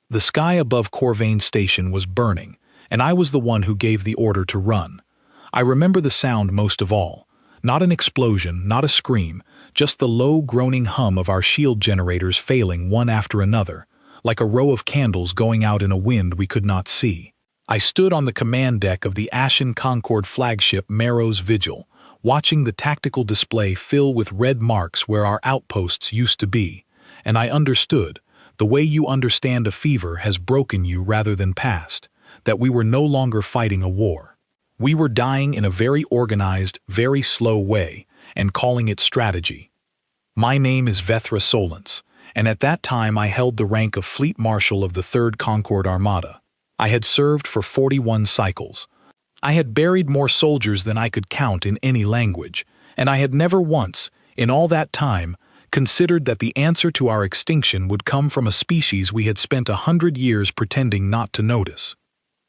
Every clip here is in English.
The sky above Corvain Station was burning, and I was the one who gave the order to run. I remember the sound most of all. Not an explosion, not a scream, just the low, groaning hum of our shield generators failing one after another, like a row of candles going out in a wind we could not see. I stood on the command deck of the Ashen Concord flagship Marrow's Vigil, watching the tactical display fill with red marks where our outposts used to be, and I understood, the way you understand a fever has broken you rather than passed, that we were no longer fighting a war. We were dying in a very organized, very slow way, and calling it strategy. My name is Vethra Solence, and at that time I held the rank of Fleet Marshal of the 3rd Concord Armada. I had served for 41 cycles. I had buried more soldiers than I could count in any language, and I had never once, in all that time, considered that the answer to our extinction would come from a species we had spent 100 years pretending not to notice.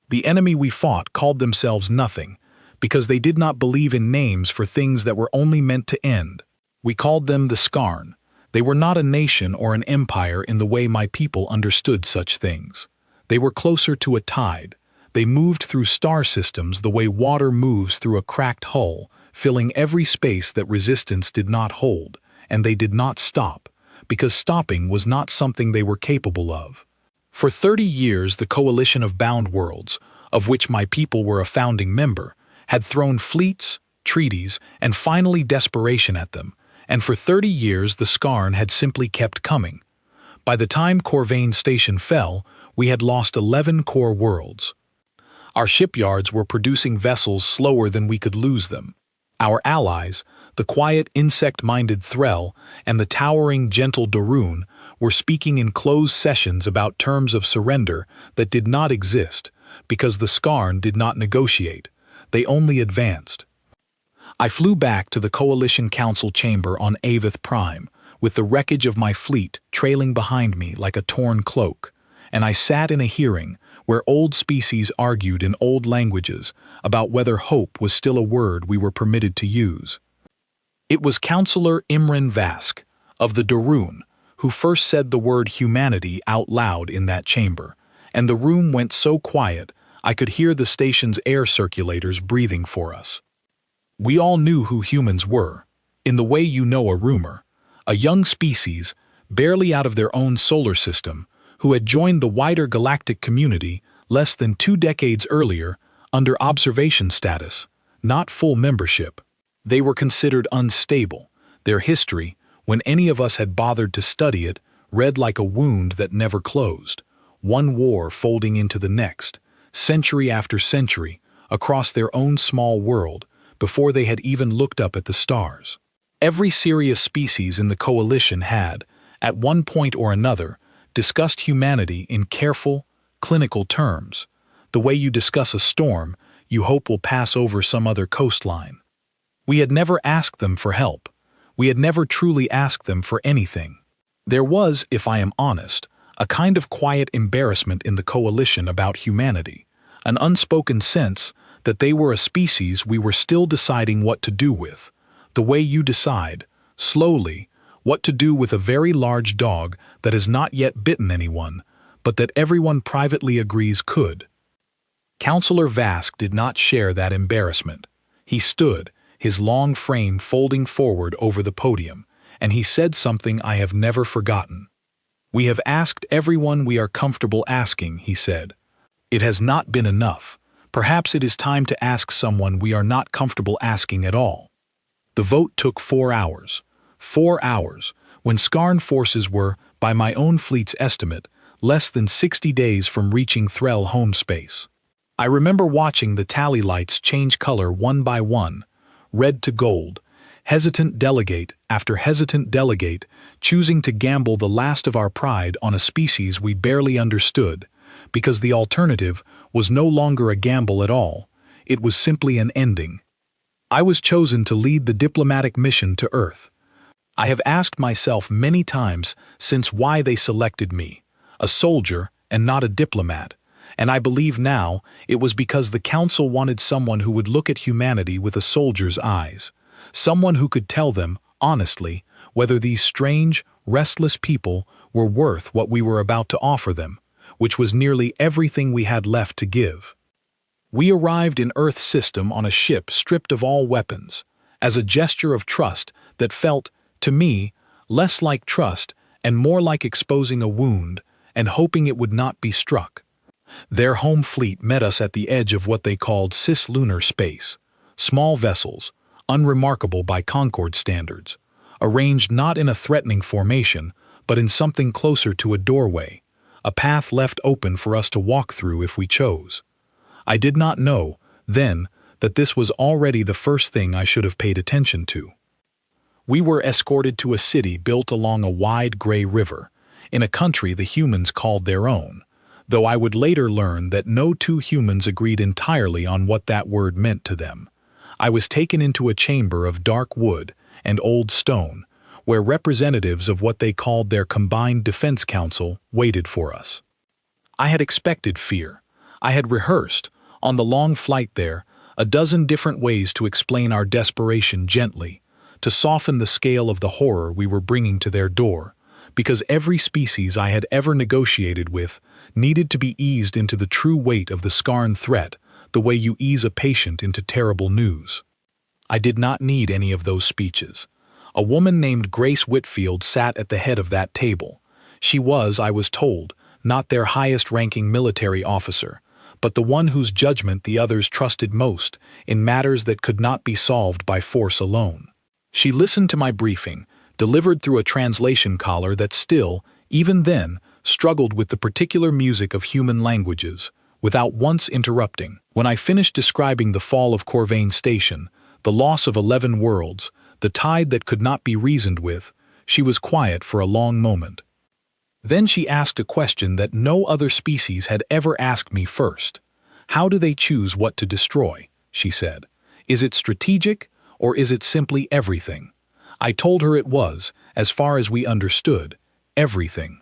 The enemy we fought called themselves nothing, because they did not believe in names for things that were only meant to end. We called them the Skarn. They were not a nation or an empire in the way my people understood such things. They were closer to a tide. They moved through star systems the way water moves through a cracked hull, filling every space that resistance did not hold, and they did not stop, because stopping was not something they were capable of. For 30 years, the coalition of bound worlds, of which my people were a founding member, had thrown fleets, treaties, and finally desperation at them, and for 30 years the Skarn had simply kept coming. By the time Corvain Station fell, we had lost 11 core worlds. Our shipyards were producing vessels slower than we could lose them. Our allies, the quiet insect-minded Threll and the towering gentle Darun, were speaking in closed sessions about terms of surrender that did not exist, because the Skarn did not negotiate, they only advanced. I flew back to the Coalition Council chamber on Avith Prime, with the wreckage of my fleet trailing behind me like a torn cloak, and I sat in a hearing where old species argued in old languages about whether hope was still a word we were permitted to use. It was Councillor Imran Vask, of the Darun, who first said the word humanity out loud in that chamber, and the room went so quiet I could hear the station's air circulators breathing for us. We all knew who humans were, in the way you know a rumor, a young species, barely out of their own solar system, who had joined the wider galactic community less than 2 decades earlier under observation status, not full membership. They were considered unstable. Their history, when any of us had bothered to study it, read like a wound that never closed, one war folding into the next, century after century, across their own small world, before they had even looked up at the stars. Every serious species in the coalition had, at one point or another, discussed humanity in careful, clinical terms, the way you discuss a storm you hope will pass over some other coastline. We had never asked them for help. We had never truly asked them for anything. There was, if I am honest, a kind of quiet embarrassment in the coalition about humanity, an unspoken sense that they were a species we were still deciding what to do with, the way you decide, slowly, what to do with a very large dog that has not yet bitten anyone, but that everyone privately agrees could. Councillor Vask did not share that embarrassment. He stood, his long frame folding forward over the podium, and he said something I have never forgotten. "We have asked everyone we are comfortable asking," he said. "It has not been enough. Perhaps it is time to ask someone we are not comfortable asking at all." The vote took 4 hours. 4 hours, when Skarn forces were, by my own fleet's estimate, less than 60 days from reaching Threll home space. I remember watching the tally lights change color one by one, red to gold, hesitant delegate after hesitant delegate choosing to gamble the last of our pride on a species we barely understood, because the alternative was no longer a gamble at all, it was simply an ending. I was chosen to lead the diplomatic mission to Earth. I have asked myself many times since why they selected me, a soldier and not a diplomat, and I believe now it was because the Council wanted someone who would look at humanity with a soldier's eyes, someone who could tell them, honestly, whether these strange, restless people were worth what we were about to offer them, which was nearly everything we had left to give. We arrived in Earth's system on a ship stripped of all weapons, as a gesture of trust that felt, to me, less like trust and more like exposing a wound and hoping it would not be struck. Their home fleet met us at the edge of what they called cislunar space, small vessels, unremarkable by Concorde standards, arranged not in a threatening formation, but in something closer to a doorway, a path left open for us to walk through if we chose. I did not know, then, that this was already the first thing I should have paid attention to. We were escorted to a city built along a wide gray river, in a country the humans called their own, though I would later learn that no two humans agreed entirely on what that word meant to them. I was taken into a chamber of dark wood and old stone, where representatives of what they called their Combined Defense Council waited for us. I had expected fear. I had rehearsed, on the long flight there, a dozen different ways to explain our desperation gently, to soften the scale of the horror we were bringing to their door, because every species I had ever negotiated with needed to be eased into the true weight of the scarn threat, the way you ease a patient into terrible news. I did not need any of those speeches. A woman named Grace Whitfield sat at the head of that table. She was, I was told, not their highest-ranking military officer, but the one whose judgment the others trusted most in matters that could not be solved by force alone. She listened to my briefing, delivered through a translation collar that still, even then, struggled with the particular music of human languages, without once interrupting. When I finished describing the fall of Corvain Station, the loss of 11 worlds, the tide that could not be reasoned with, she was quiet for a long moment. Then she asked a question that no other species had ever asked me first. How do they choose what to destroy? She said. Is it strategic, or is it simply everything? I told her it was, as far as we understood, everything.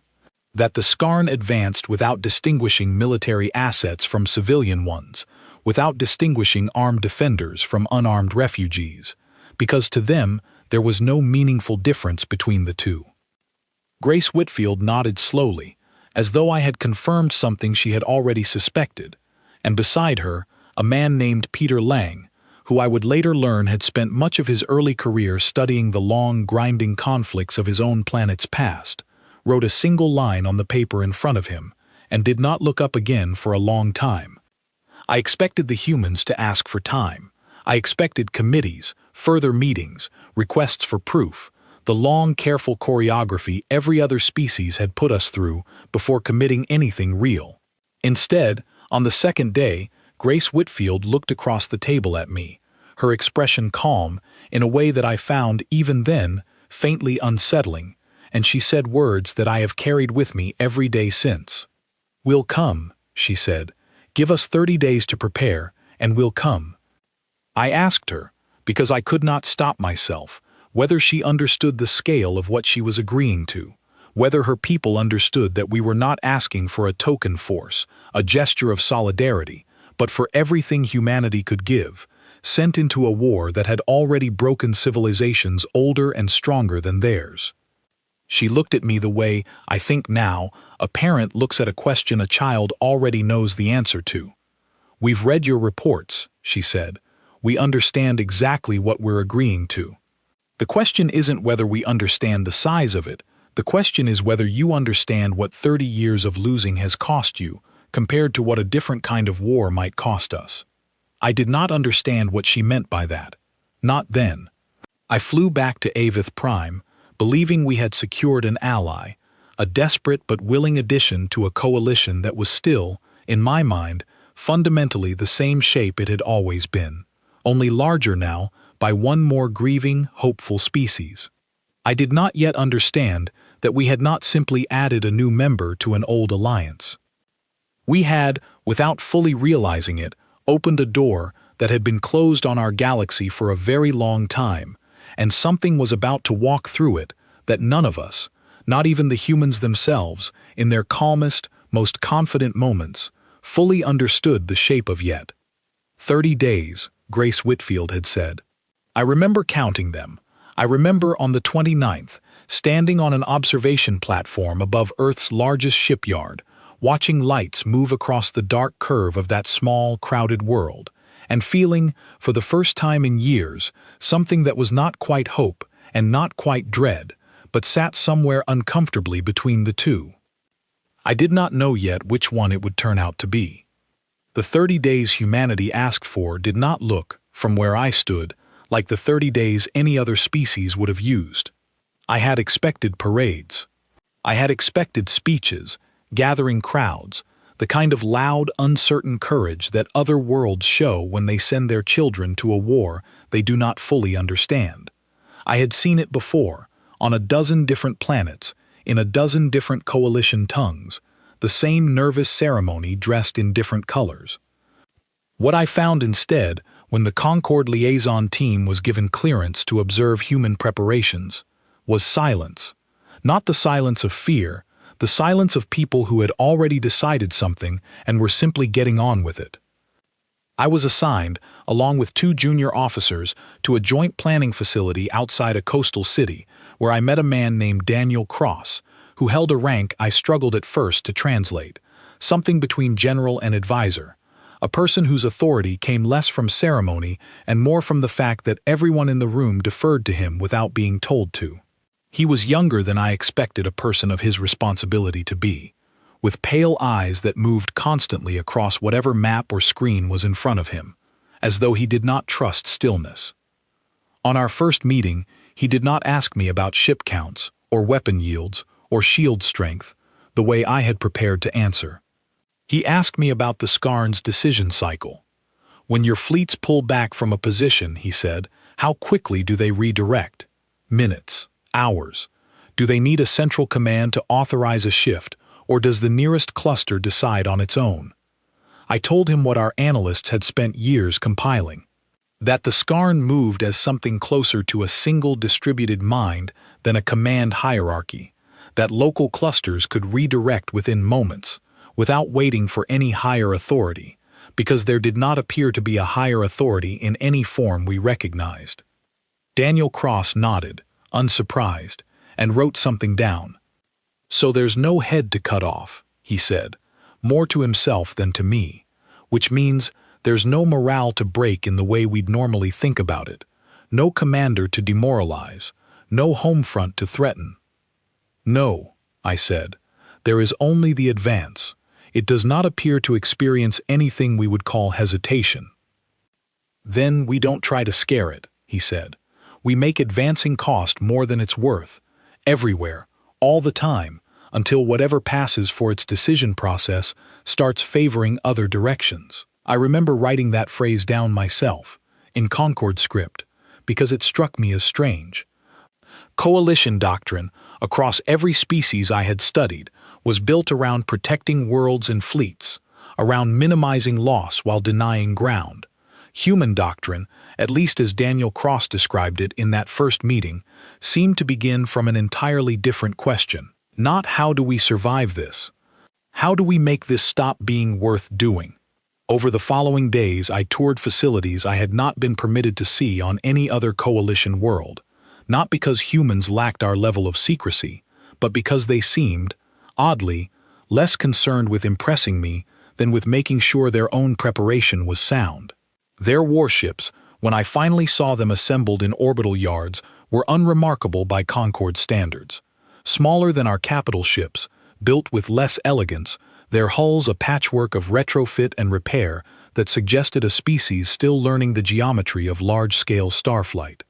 That the Scarn advanced without distinguishing military assets from civilian ones, without distinguishing armed defenders from unarmed refugees, because to them there was no meaningful difference between the two. Grace Whitfield nodded slowly, as though I had confirmed something she had already suspected, and beside her, a man named Peter Lang, who I would later learn had spent much of his early career studying the long, grinding conflicts of his own planet's past, wrote a single line on the paper in front of him, and did not look up again for a long time. I expected the humans to ask for time. I expected committees, further meetings, requests for proof, the long, careful choreography every other species had put us through before committing anything real. Instead, on the second day, Grace Whitfield looked across the table at me, her expression calm in a way that I found, even then, faintly unsettling, and she said words that I have carried with me every day since. "We'll come," she said. "Give us 30 days to prepare, and we'll come." I asked her, because I could not stop myself, whether she understood the scale of what she was agreeing to, whether her people understood that we were not asking for a token force, a gesture of solidarity, but for everything humanity could give, sent into a war that had already broken civilizations older and stronger than theirs. She looked at me the way, I think now, a parent looks at a question a child already knows the answer to. "We've read your reports," she said. "We understand exactly what we're agreeing to. The question isn't whether we understand the size of it. The question is whether you understand what 30 years of losing has cost you, compared to what a different kind of war might cost us." I did not understand what she meant by that. Not then. I flew back to Avith Prime, believing we had secured an ally, a desperate but willing addition to a coalition that was still, in my mind, fundamentally the same shape it had always been, only larger now by one more grieving, hopeful species. I did not yet understand that we had not simply added a new member to an old alliance. We had, without fully realizing it, opened a door that had been closed on our galaxy for a very long time, and something was about to walk through it that none of us, not even the humans themselves, in their calmest, most confident moments, fully understood the shape of yet. 30 days, Grace Whitfield had said. I remember counting them. I remember on the 29th, standing on an observation platform above Earth's largest shipyard, watching lights move across the dark curve of that small, crowded world, and feeling, for the first time in years, something that was not quite hope and not quite dread, but sat somewhere uncomfortably between the two. I did not know yet which one it would turn out to be. The 30 days humanity asked for did not look, from where I stood, like the 30 days any other species would have used. I had expected parades. I had expected speeches, gathering crowds, the kind of loud, uncertain courage that other worlds show when they send their children to a war they do not fully understand. I had seen it before, on a dozen different planets, in a dozen different coalition tongues, the same nervous ceremony dressed in different colors. What I found instead, when the Concord liaison team was given clearance to observe human preparations, was silence. Not the silence of fear, the silence of people who had already decided something and were simply getting on with it. I was assigned, along with 2 junior officers, to a joint planning facility outside a coastal city, where I met a man named Daniel Cross, who held a rank I struggled at first to translate, something between general and advisor, a person whose authority came less from ceremony and more from the fact that everyone in the room deferred to him without being told to. He was younger than I expected a person of his responsibility to be, with pale eyes that moved constantly across whatever map or screen was in front of him, as though he did not trust stillness. On our first meeting, he did not ask me about ship counts, or weapon yields, or shield strength, the way I had prepared to answer. He asked me about the Skarn's decision cycle. When your fleets pull back from a position, he said, how quickly do they redirect? Minutes, hours. Do they need a central command to authorize a shift, or does the nearest cluster decide on its own? I told him what our analysts had spent years compiling, that the Skarn moved as something closer to a single distributed mind than a command hierarchy, that local clusters could redirect within moments, without waiting for any higher authority, because there did not appear to be a higher authority in any form we recognized. Daniel Cross nodded, unsurprised, and wrote something down. So there's no head to cut off, he said, more to himself than to me, which means there's no morale to break in the way we'd normally think about it, no commander to demoralize, no home front to threaten. No, I said, there is only the advance. It does not appear to experience anything we would call hesitation. Then we don't try to scare it, he said. We make advancing cost more than it's worth, everywhere, all the time, until whatever passes for its decision process starts favoring other directions. I remember writing that phrase down myself, in Concord script, because it struck me as strange. Coalition doctrine, across every species I had studied, was built around protecting worlds and fleets, around minimizing loss while denying ground. Human doctrine, at least as Daniel Cross described it in that first meeting, seemed to begin from an entirely different question. Not how do we survive this? How do we make this stop being worth doing? Over the following days, I toured facilities I had not been permitted to see on any other coalition world, not because humans lacked our level of secrecy, but because they seemed, oddly, less concerned with impressing me than with making sure their own preparation was sound. Their warships, when I finally saw them assembled in orbital yards, were unremarkable by Concord standards. Smaller than our capital ships, built with less elegance, their hulls a patchwork of retrofit and repair that suggested a species still learning the geometry of large-scale starflight.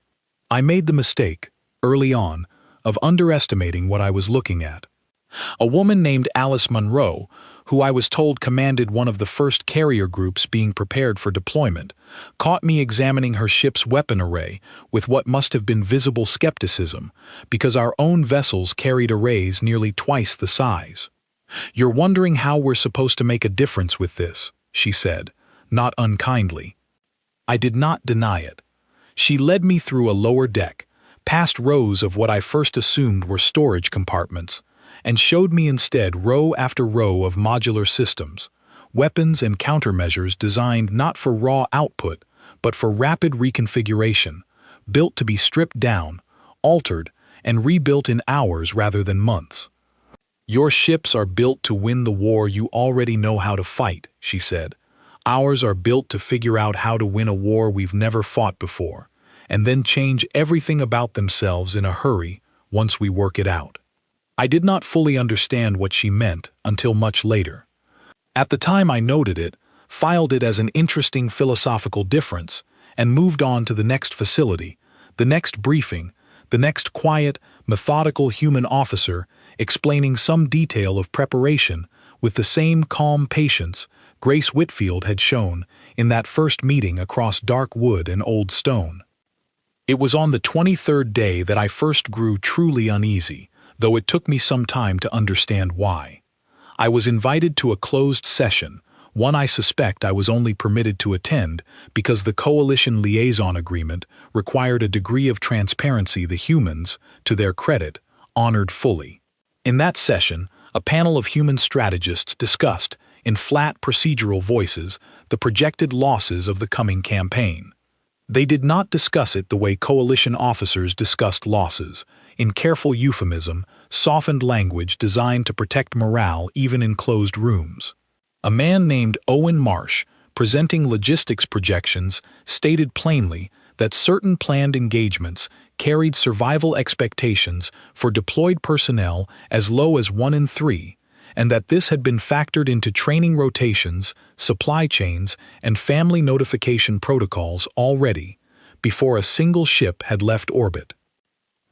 I made the mistake, early on, of underestimating what I was looking at. A woman named Alice Munro, who I was told commanded one of the first carrier groups being prepared for deployment, caught me examining her ship's weapon array with what must have been visible skepticism, because our own vessels carried arrays nearly twice the size. "You're wondering how we're supposed to make a difference with this," she said, not unkindly. I did not deny it. She led me through a lower deck, past rows of what I first assumed were storage compartments, and showed me instead row after row of modular systems, weapons and countermeasures designed not for raw output, but for rapid reconfiguration, built to be stripped down, altered, and rebuilt in hours rather than months. Your ships are built to win the war you already know how to fight, she said. Ours are built to figure out how to win a war we've never fought before, and then change everything about themselves in a hurry once we work it out. I did not fully understand what she meant until much later. At the time I noted it, filed it as an interesting philosophical difference, and moved on to the next facility, the next briefing, the next quiet, methodical human officer explaining some detail of preparation with the same calm patience Grace Whitfield had shown in that first meeting across dark wood and old stone. It was on the 23rd day that I first grew truly uneasy, though it took me some time to understand why. I was invited to a closed session, one I suspect I was only permitted to attend because the Coalition Liaison Agreement required a degree of transparency the humans, to their credit, honored fully. In that session, a panel of human strategists discussed, in flat procedural voices, the projected losses of the coming campaign. They did not discuss it the way coalition officers discussed losses, in careful euphemism, softened language designed to protect morale even in closed rooms. A man named Owen Marsh, presenting logistics projections, stated plainly that certain planned engagements carried survival expectations for deployed personnel as low as 1 in 3, and that this had been factored into training rotations, supply chains, and family notification protocols already, before a single ship had left orbit.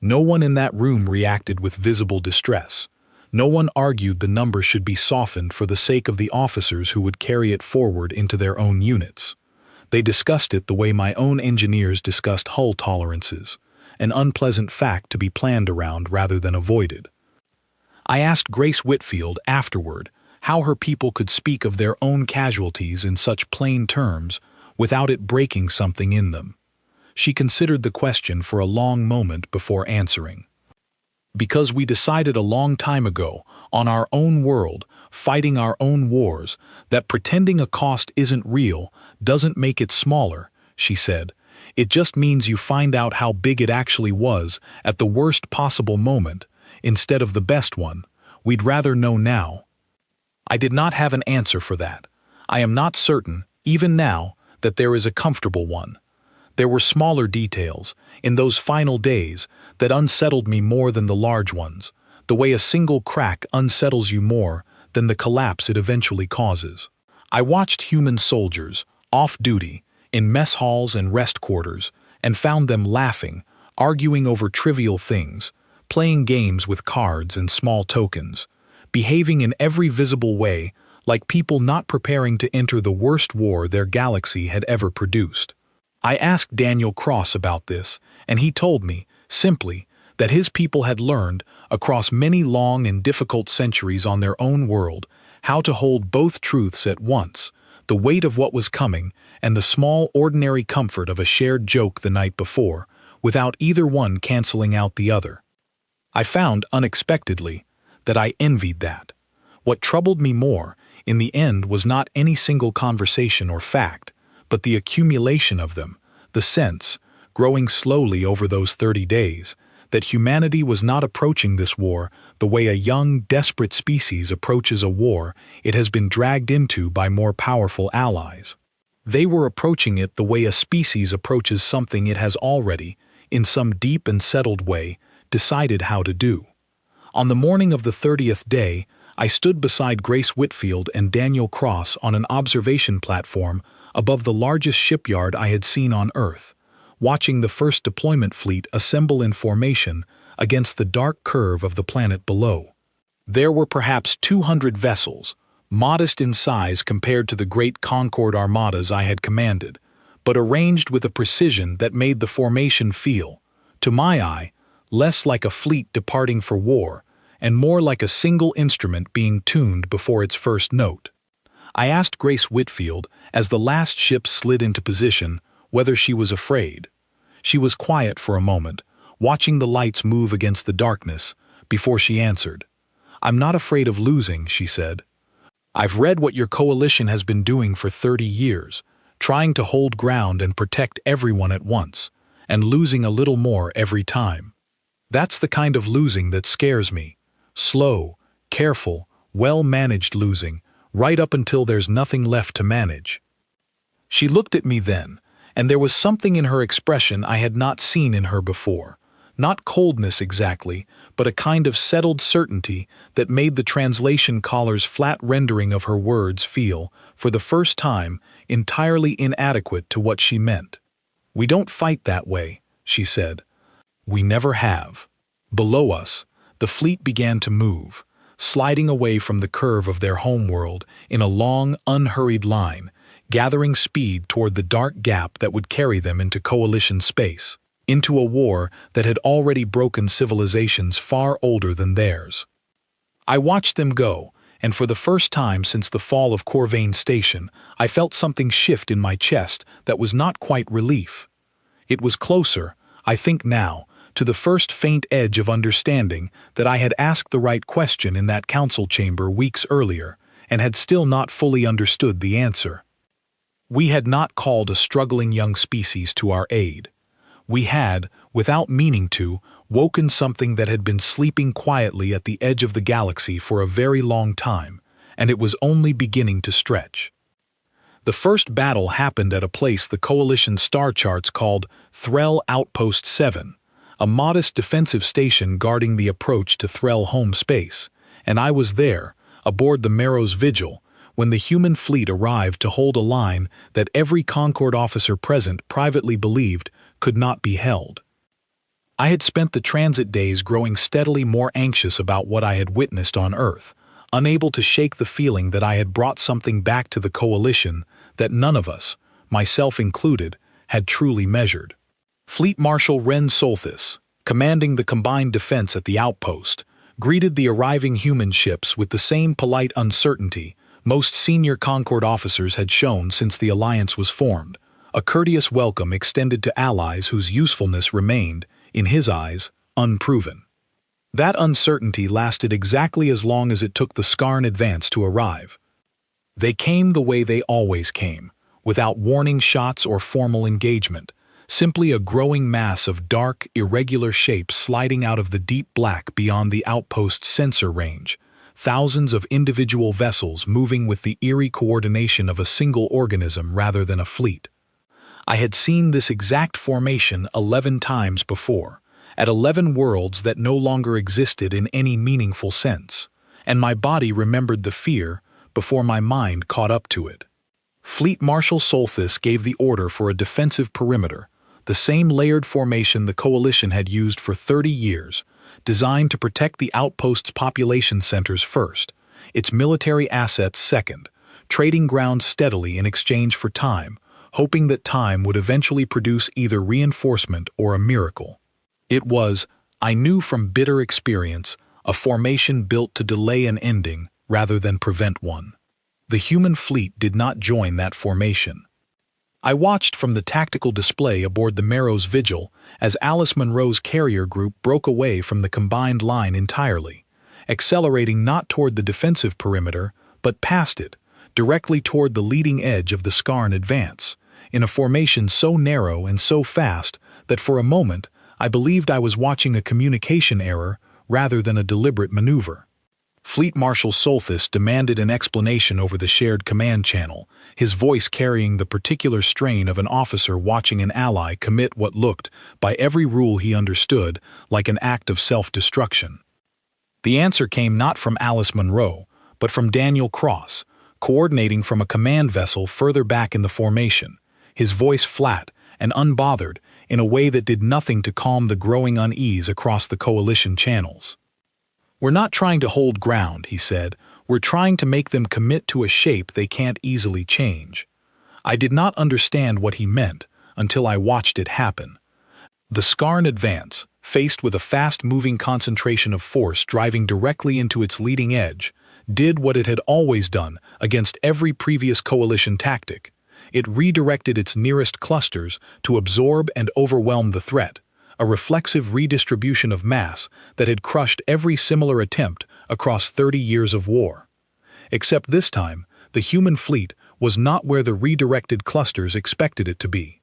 No one in that room reacted with visible distress. No one argued the number should be softened for the sake of the officers who would carry it forward into their own units. They discussed it the way my own engineers discussed hull tolerances, an unpleasant fact to be planned around rather than avoided. I asked Grace Whitfield afterward how her people could speak of their own casualties in such plain terms without it breaking something in them. She considered the question for a long moment before answering. Because we decided a long time ago, on our own world, fighting our own wars, that pretending a cost isn't real doesn't make it smaller, she said. It just means you find out how big it actually was at the worst possible moment, instead of the best one. We'd rather know now. I did not have an answer for that. I am not certain, even now, that there is a comfortable one. There were smaller details, in those final days, that unsettled me more than the large ones, the way a single crack unsettles you more than the collapse it eventually causes. I watched human soldiers, off-duty, in mess halls and rest quarters, and found them laughing, arguing over trivial things, playing games with cards and small tokens, behaving in every visible way like people not preparing to enter the worst war their galaxy had ever produced. I asked Daniel Cross about this, and he told me, simply, that his people had learned, across many long and difficult centuries on their own world, how to hold both truths at once, the weight of what was coming and the small ordinary comfort of a shared joke the night before, without either one canceling out the other. I found, unexpectedly, that I envied that. What troubled me more, in the end, was not any single conversation or fact, but the accumulation of them, the sense, growing slowly over those 30 days, that humanity was not approaching this war the way a young, desperate species approaches a war it has been dragged into by more powerful allies. They were approaching it the way a species approaches something it has already, in some deep and settled way, decided how to do. On the morning of the 30th day, I stood beside Grace Whitfield and Daniel Cross on an observation platform above the largest shipyard I had seen on Earth, watching the first deployment fleet assemble in formation against the dark curve of the planet below. There were perhaps 200 vessels, modest in size compared to the great Concord armadas I had commanded, but arranged with a precision that made the formation feel, to my eye, less like a fleet departing for war, and more like a single instrument being tuned before its first note. I asked Grace Whitfield, as the last ship slid into position, whether she was afraid. She was quiet for a moment, watching the lights move against the darkness, before she answered. "I'm not afraid of losing," she said. "I've read what your coalition has been doing for 30 years, trying to hold ground and protect everyone at once, and losing a little more every time. That's the kind of losing that scares me. Slow, careful, well-managed losing, right up until there's nothing left to manage. She looked at me then, and there was something in her expression I had not seen in her before. Not coldness exactly, but a kind of settled certainty that made the translation caller's flat rendering of her words feel, for the first time, entirely inadequate to what she meant. "We don't fight that way," she said. "We never have." Below us, the fleet began to move, sliding away from the curve of their homeworld in a long, unhurried line, gathering speed toward the dark gap that would carry them into coalition space, into a war that had already broken civilizations far older than theirs. I watched them go, and for the first time since the fall of Corvain Station, I felt something shift in my chest that was not quite relief. It was closer, I think now, to the first faint edge of understanding that I had asked the right question in that council chamber weeks earlier, and had still not fully understood the answer. We had not called a struggling young species to our aid. We had, without meaning to, woken something that had been sleeping quietly at the edge of the galaxy for a very long time, and it was only beginning to stretch. The first battle happened at a place the Coalition star charts called Threll Outpost 7, a modest defensive station guarding the approach to Threll home space, and I was there, aboard the Marrow's Vigil, when the human fleet arrived to hold a line that every Concord officer present privately believed could not be held. I had spent the transit days growing steadily more anxious about what I had witnessed on Earth, unable to shake the feeling that I had brought something back to the Coalition that none of us, myself included, had truly measured. Fleet Marshal Ren Solthis, commanding the combined defense at the outpost, greeted the arriving human ships with the same polite uncertainty most senior Concord officers had shown since the alliance was formed, a courteous welcome extended to allies whose usefulness remained, in his eyes, unproven. That uncertainty lasted exactly as long as it took the Skarn advance to arrive. They came the way they always came, without warning shots or formal engagement, simply a growing mass of dark, irregular shapes sliding out of the deep black beyond the outpost's sensor range, thousands of individual vessels moving with the eerie coordination of a single organism rather than a fleet. I had seen this exact formation 11 times before, at 11 worlds that no longer existed in any meaningful sense, and my body remembered the fear before my mind caught up to it. Fleet Marshal Solthis gave the order for a defensive perimeter, the same layered formation the Coalition had used for 30 years, designed to protect the outpost's population centers first, its military assets second, trading ground steadily in exchange for time, hoping that time would eventually produce either reinforcement or a miracle. It was, I knew from bitter experience, a formation built to delay an ending rather than prevent one. The human fleet did not join that formation. I watched from the tactical display aboard the Marrow's Vigil as Alice Munro's carrier group broke away from the combined line entirely, accelerating not toward the defensive perimeter, but past it, directly toward the leading edge of the Skarn advance, in a formation so narrow and so fast that for a moment I believed I was watching a communication error rather than a deliberate maneuver. Fleet Marshal Solthis demanded an explanation over the shared command channel, his voice carrying the particular strain of an officer watching an ally commit what looked, by every rule he understood, like an act of self-destruction. The answer came not from Alice Munro, but from Daniel Cross, coordinating from a command vessel further back in the formation, his voice flat and unbothered in a way that did nothing to calm the growing unease across the Coalition channels. "We're not trying to hold ground," he said. "We're trying to make them commit to a shape they can't easily change." I did not understand what he meant until I watched it happen. The Skarn advance, faced with a fast-moving concentration of force driving directly into its leading edge, did what it had always done against every previous Coalition tactic. It redirected its nearest clusters to absorb and overwhelm the threat, a reflexive redistribution of mass that had crushed every similar attempt across 30 years of war. Except this time, the human fleet was not where the redirected clusters expected it to be.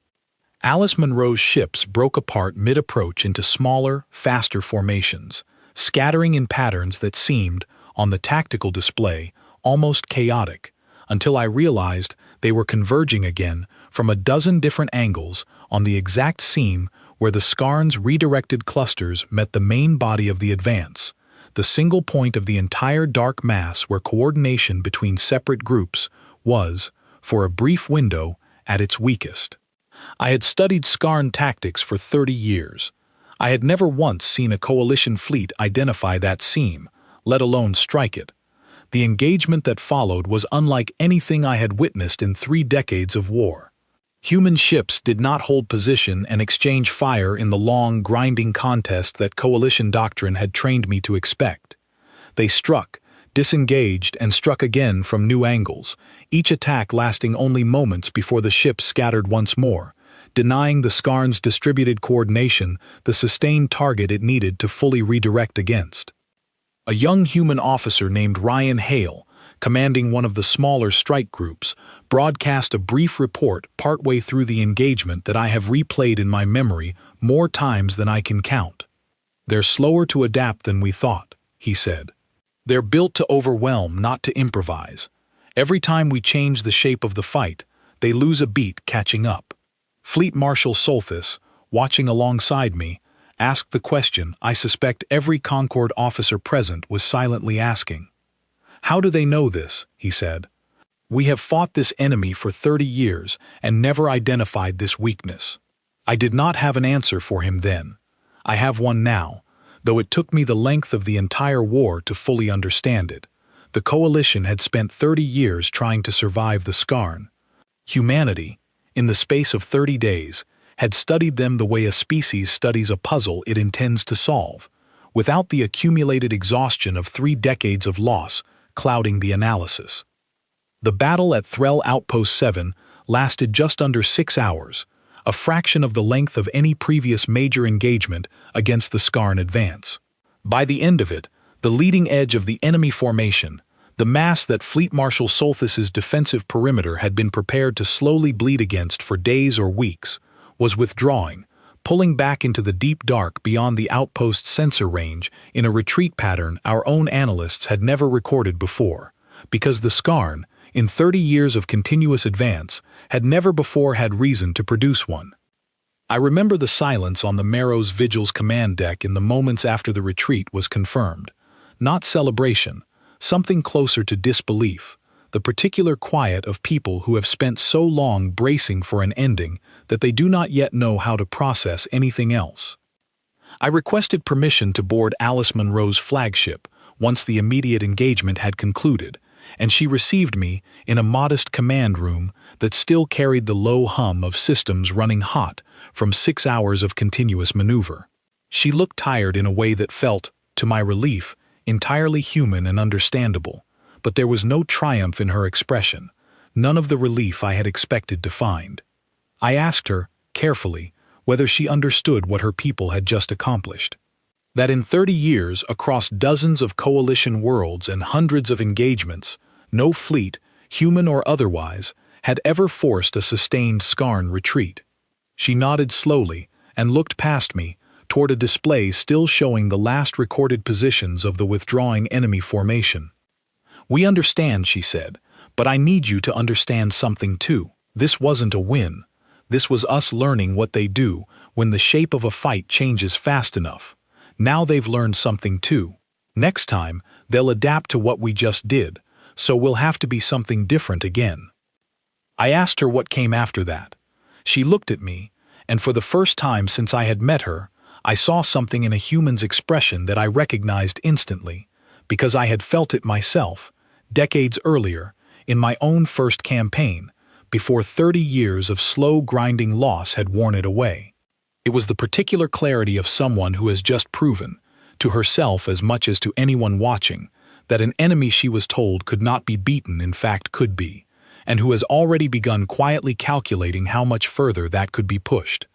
Alice Munro's ships broke apart mid-approach into smaller, faster formations, scattering in patterns that seemed, on the tactical display, almost chaotic, until I realized they were converging again from a dozen different angles on the exact seam where the Skarn's redirected clusters met the main body of the advance, the single point of the entire dark mass where coordination between separate groups was, for a brief window, at its weakest. I had studied Skarn tactics for 30 years. I had never once seen a coalition fleet identify that seam, let alone strike it. The engagement that followed was unlike anything I had witnessed in 3 decades of war. Human ships did not hold position and exchange fire in the long, grinding contest that coalition doctrine had trained me to expect. They struck, disengaged, and struck again from new angles, each attack lasting only moments before the ships scattered once more, denying the Skarn's distributed coordination the sustained target it needed to fully redirect against. A young human officer named Ryan Hale, commanding one of the smaller strike groups, broadcast a brief report partway through the engagement that I have replayed in my memory more times than I can count. "They're slower to adapt than we thought," he said. "They're built to overwhelm, not to improvise. Every time we change the shape of the fight, they lose a beat catching up." Fleet Marshal Solthis, watching alongside me, asked the question I suspect every Concord officer present was silently asking. "How do they know this?" he said. "We have fought this enemy for 30 years and never identified this weakness." I did not have an answer for him then. I have one now, though it took me the length of the entire war to fully understand it. The Coalition had spent 30 years trying to survive the Skarn. Humanity, in the space of 30 days, had studied them the way a species studies a puzzle it intends to solve, without the accumulated exhaustion of 3 decades of loss clouding the analysis. The battle at Threll Outpost 7 lasted just under 6 hours, a fraction of the length of any previous major engagement against the Skarn advance. By the end of it, the leading edge of the enemy formation, the mass that Fleet Marshal Solthis's defensive perimeter had been prepared to slowly bleed against for days or weeks, was withdrawing, pulling back into the deep dark beyond the outpost's sensor range in a retreat pattern our own analysts had never recorded before, because the Skarn, in 30 years of continuous advance, had never before had reason to produce one. I remember the silence on the Marrow's Vigil's command deck in the moments after the retreat was confirmed. Not celebration, something closer to disbelief, the particular quiet of people who have spent so long bracing for an ending that they do not yet know how to process anything else. I requested permission to board Alice Munro's flagship once the immediate engagement had concluded, and she received me in a modest command room that still carried the low hum of systems running hot from 6 hours of continuous maneuver. She looked tired in a way that felt, to my relief, entirely human and understandable, but there was no triumph in her expression, none of the relief I had expected to find. I asked her, carefully, whether she understood what her people had just accomplished. That in 30 years, across dozens of coalition worlds and hundreds of engagements, no fleet, human or otherwise, had ever forced a sustained Skarn retreat. She nodded slowly and looked past me, toward a display still showing the last recorded positions of the withdrawing enemy formation. "We understand," she said, "but I need you to understand something too. This wasn't a win. This was us learning what they do when the shape of a fight changes fast enough. Now they've learned something too. Next time, they'll adapt to what we just did, so we'll have to be something different again." I asked her what came after that. She looked at me, and for the first time since I had met her, I saw something in a human's expression that I recognized instantly, because I had felt it myself, decades earlier, in my own first campaign, before 30 years of slow grinding loss had worn it away. It was the particular clarity of someone who has just proven, to herself as much as to anyone watching, that an enemy she was told could not be beaten in fact could be, and who has already begun quietly calculating how much further that could be pushed.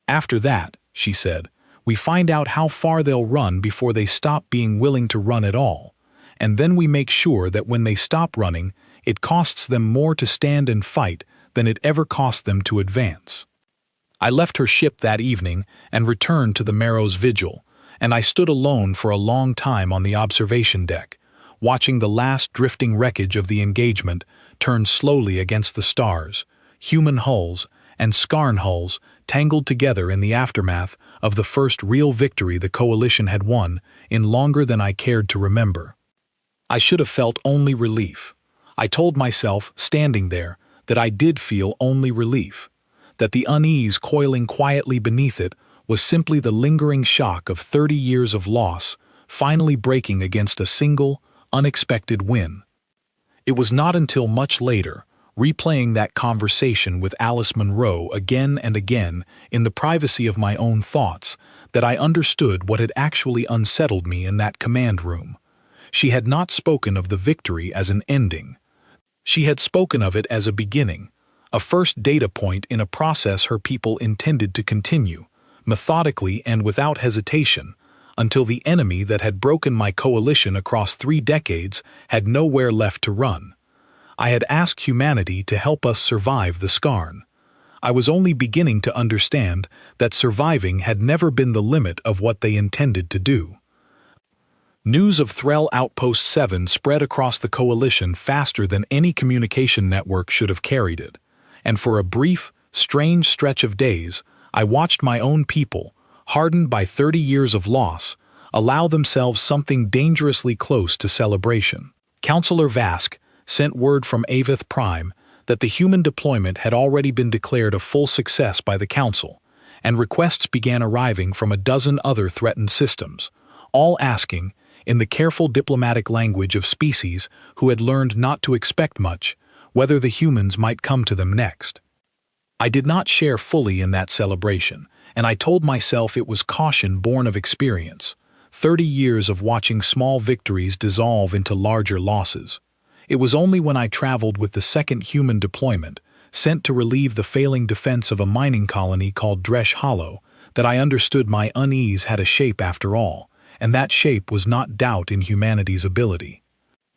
"After that," she said, "we find out how far they'll run before they stop being willing to run at all, and then we make sure that when they stop running, it costs them more to stand and fight than it ever cost them to advance." I left her ship that evening and returned to the Marrow's Vigil, and I stood alone for a long time on the observation deck, watching the last drifting wreckage of the engagement turn slowly against the stars, human hulls and Skarn hulls tangled together in the aftermath of the first real victory the Coalition had won in longer than I cared to remember. I should have felt only relief. I told myself, standing there, that I did feel only relief, that the unease coiling quietly beneath it was simply the lingering shock of 30 years of loss finally breaking against a single, unexpected win. It was not until much later, replaying that conversation with Alice Munro again and again in the privacy of my own thoughts, that I understood what had actually unsettled me in that command room. She had not spoken of the victory as an ending. She had spoken of it as a beginning, a first data point in a process her people intended to continue, methodically and without hesitation, until the enemy that had broken my coalition across 3 decades had nowhere left to run. I had asked humanity to help us survive the Skarn. I was only beginning to understand that surviving had never been the limit of what they intended to do. News of Threll Outpost 7 spread across the coalition faster than any communication network should have carried it, and for a brief, strange stretch of days, I watched my own people, hardened by 30 years of loss, allow themselves something dangerously close to celebration. Counselor Vask sent word from Avith Prime that the human deployment had already been declared a full success by the Council, and requests began arriving from a dozen other threatened systems, all asking, in the careful diplomatic language of species who had learned not to expect much, whether the humans might come to them next. I did not share fully in that celebration, and I told myself it was caution born of experience, 30 years of watching small victories dissolve into larger losses. It was only when I traveled with the second human deployment, sent to relieve the failing defense of a mining colony called Dresh Hollow, that I understood my unease had a shape after all, and that shape was not doubt in humanity's ability.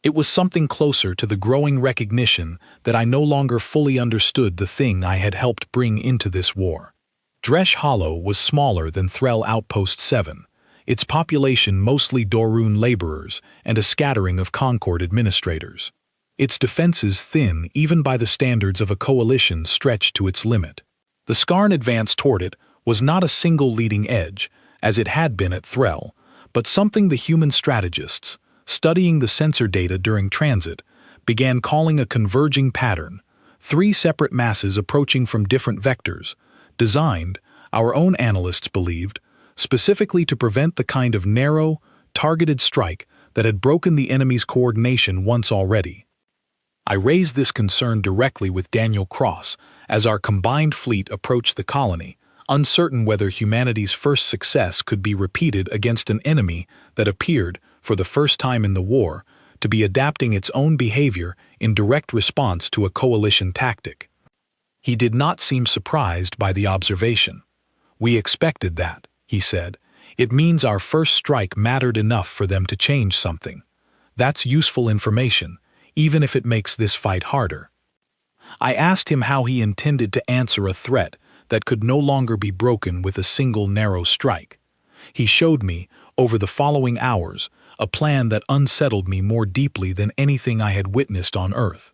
It was something closer to the growing recognition that I no longer fully understood the thing I had helped bring into this war. Dresh Hollow was smaller than Threll Outpost 7, its population mostly Dorun laborers and a scattering of Concord administrators. Its defenses thin even by the standards of a coalition stretched to its limit. The Skarn advance toward it was not a single leading edge, as it had been at Threll, but something the human strategists, studying the sensor data during transit, began calling a converging pattern, 3 separate masses approaching from different vectors, designed, our own analysts believed, specifically to prevent the kind of narrow, targeted strike that had broken the enemy's coordination once already. I raised this concern directly with Daniel Cross as our combined fleet approached the colony, uncertain whether humanity's first success could be repeated against an enemy that appeared, for the first time in the war, to be adapting its own behavior in direct response to a coalition tactic. He did not seem surprised by the observation. "We expected that," he said. "It means our first strike mattered enough for them to change something. That's useful information, even if it makes this fight harder." I asked him how he intended to answer a threat that could no longer be broken with a single narrow strike. He showed me, over the following hours, a plan that unsettled me more deeply than anything I had witnessed on Earth.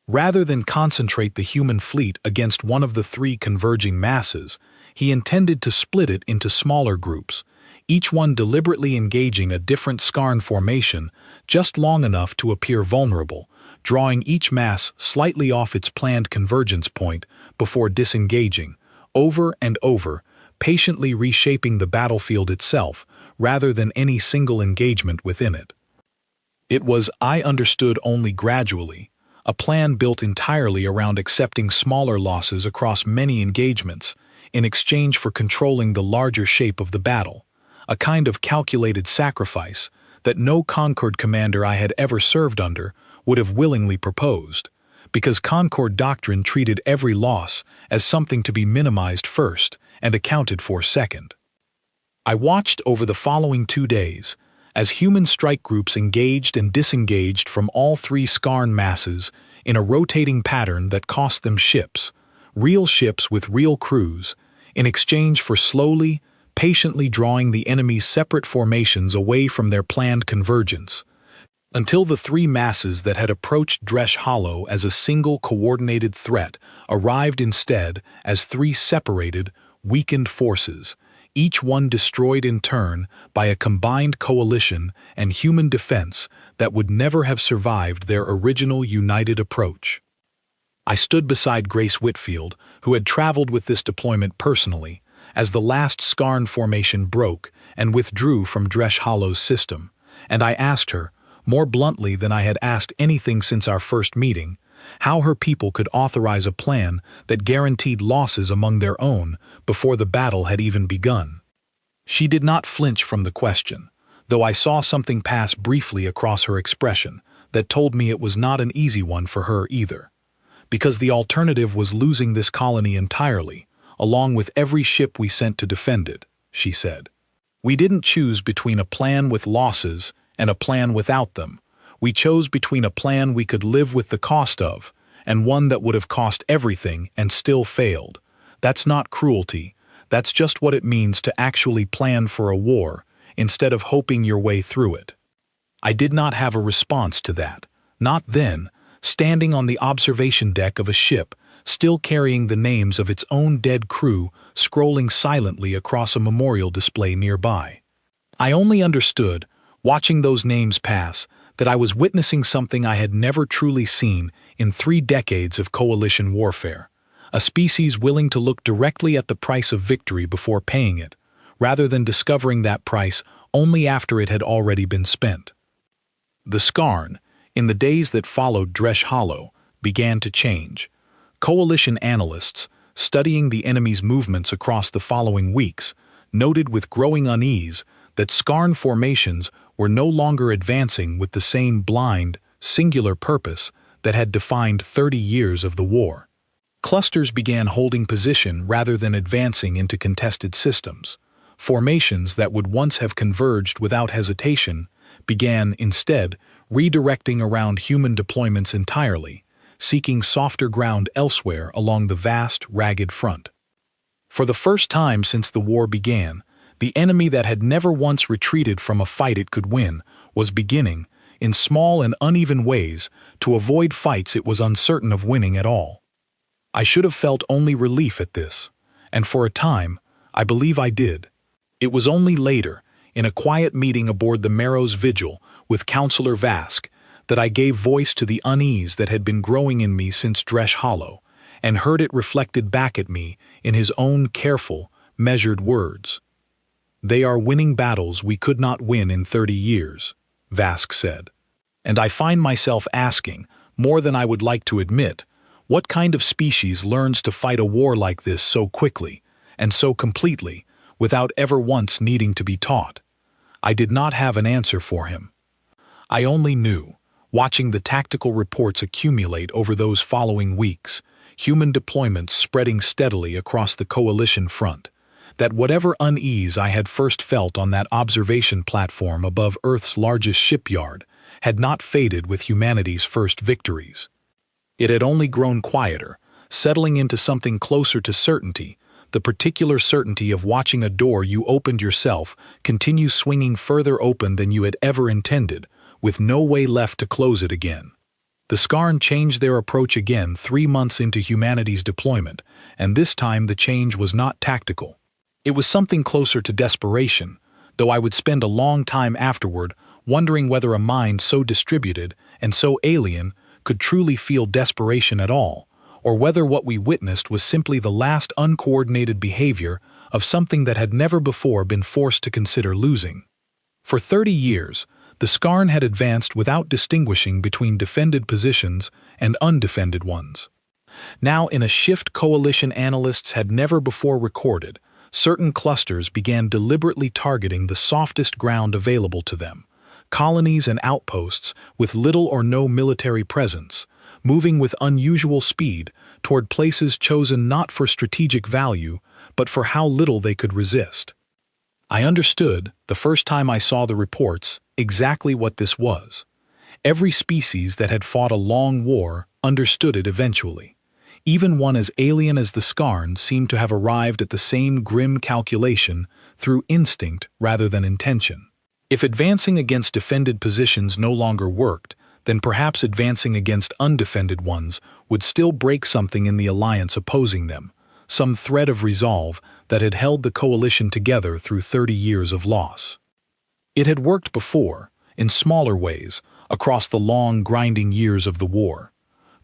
Rather than concentrate the human fleet against one of the 3 converging masses, he intended to split it into smaller groups, each one deliberately engaging a different Skarn formation just long enough to appear vulnerable, drawing each mass slightly off its planned convergence point before disengaging, over and over, patiently reshaping the battlefield itself rather than any single engagement within it. It was, I understood only gradually, a plan built entirely around accepting smaller losses across many engagements in exchange for controlling the larger shape of the battle, a kind of calculated sacrifice that no Concord commander I had ever served under would have willingly proposed, because Concord doctrine treated every loss as something to be minimized first and accounted for second. I watched over the following 2 days as human strike groups engaged and disengaged from all 3 Skarn masses in a rotating pattern that cost them ships, real ships with real crews, in exchange for slowly, patiently drawing the enemy's separate formations away from their planned convergence. until the three masses that had approached Dresh Hollow as a single coordinated threat arrived instead as three separated, weakened forces, each one destroyed in turn by a combined coalition and human defense that would never have survived their original united approach. I stood beside Grace Whitfield, who had traveled with this deployment personally, as the last Skarn formation broke and withdrew from Dresh Hollow's system, and I asked her, more bluntly than I had asked anything since our first meeting, how her people could authorize a plan that guaranteed losses among their own before the battle had even begun. She did not flinch from the question, though I saw something pass briefly across her expression that told me it was not an easy one for her either. Because the alternative was losing this colony entirely, along with every ship we sent to defend it, she said. We didn't choose between a plan with losses and a plan without them. We chose between a plan we could live with the cost of, and one that would have cost everything and still failed. That's not cruelty. That's just what it means to actually plan for a war, instead of hoping your way through it. I did not have a response to that. Not then, standing on the observation deck of a ship, still carrying the names of its own dead crew scrolling silently across a memorial display nearby. I only understood, watching those names pass, that I was witnessing something I had never truly seen in 3 decades of coalition warfare, a species willing to look directly at the price of victory before paying it, rather than discovering that price only after it had already been spent. The Skarn, in the days that followed Dresh Hollow, began to change. Coalition analysts, studying the enemy's movements across the following weeks, noted with growing unease that Skarn formations were no longer advancing with the same blind, singular purpose that had defined 30 years of the war. Clusters began holding position rather than advancing into contested systems. Formations that would once have converged without hesitation began, instead, redirecting around human deployments entirely, seeking softer ground elsewhere along the vast, ragged front. For the first time since the war began, the enemy that had never once retreated from a fight it could win was beginning, in small and uneven ways, to avoid fights it was uncertain of winning at all. I should have felt only relief at this, and for a time, I believe I did. It was only later, in a quiet meeting aboard the Marrow's Vigil with Counselor Vask, that I gave voice to the unease that had been growing in me since Dresh Hollow, and heard it reflected back at me in his own careful, measured words. "They are winning battles we could not win in 30 years, Vask said. And I find myself asking, more than I would like to admit, what kind of species learns to fight a war like this so quickly, and so completely, without ever once needing to be taught? I did not have an answer for him. I only knew, watching the tactical reports accumulate over those following weeks, human deployments spreading steadily across the coalition front, that whatever unease I had first felt on that observation platform above Earth's largest shipyard had not faded with humanity's first victories. It had only grown quieter, settling into something closer to certainty, the particular certainty of watching a door you opened yourself continue swinging further open than you had ever intended, with no way left to close it again. The Skarn changed their approach again 3 months into humanity's deployment, and this time the change was not tactical. It was something closer to desperation, though I would spend a long time afterward wondering whether a mind so distributed and so alien could truly feel desperation at all, or whether what we witnessed was simply the last uncoordinated behavior of something that had never before been forced to consider losing. For 30 years, the Skarn had advanced without distinguishing between defended positions and undefended ones. Now, in a shift coalition analysts had never before recorded, certain clusters began deliberately targeting the softest ground available to them, colonies and outposts with little or no military presence, moving with unusual speed toward places chosen not for strategic value, but for how little they could resist. I understood, the first time I saw the reports, exactly what this was. Every species that had fought a long war understood it eventually. Even one as alien as the Skarn seemed to have arrived at the same grim calculation through instinct rather than intention. If advancing against defended positions no longer worked, then perhaps advancing against undefended ones would still break something in the alliance opposing them, some thread of resolve that had held the coalition together through 30 years of loss. It had worked before, in smaller ways, across the long, grinding years of the war.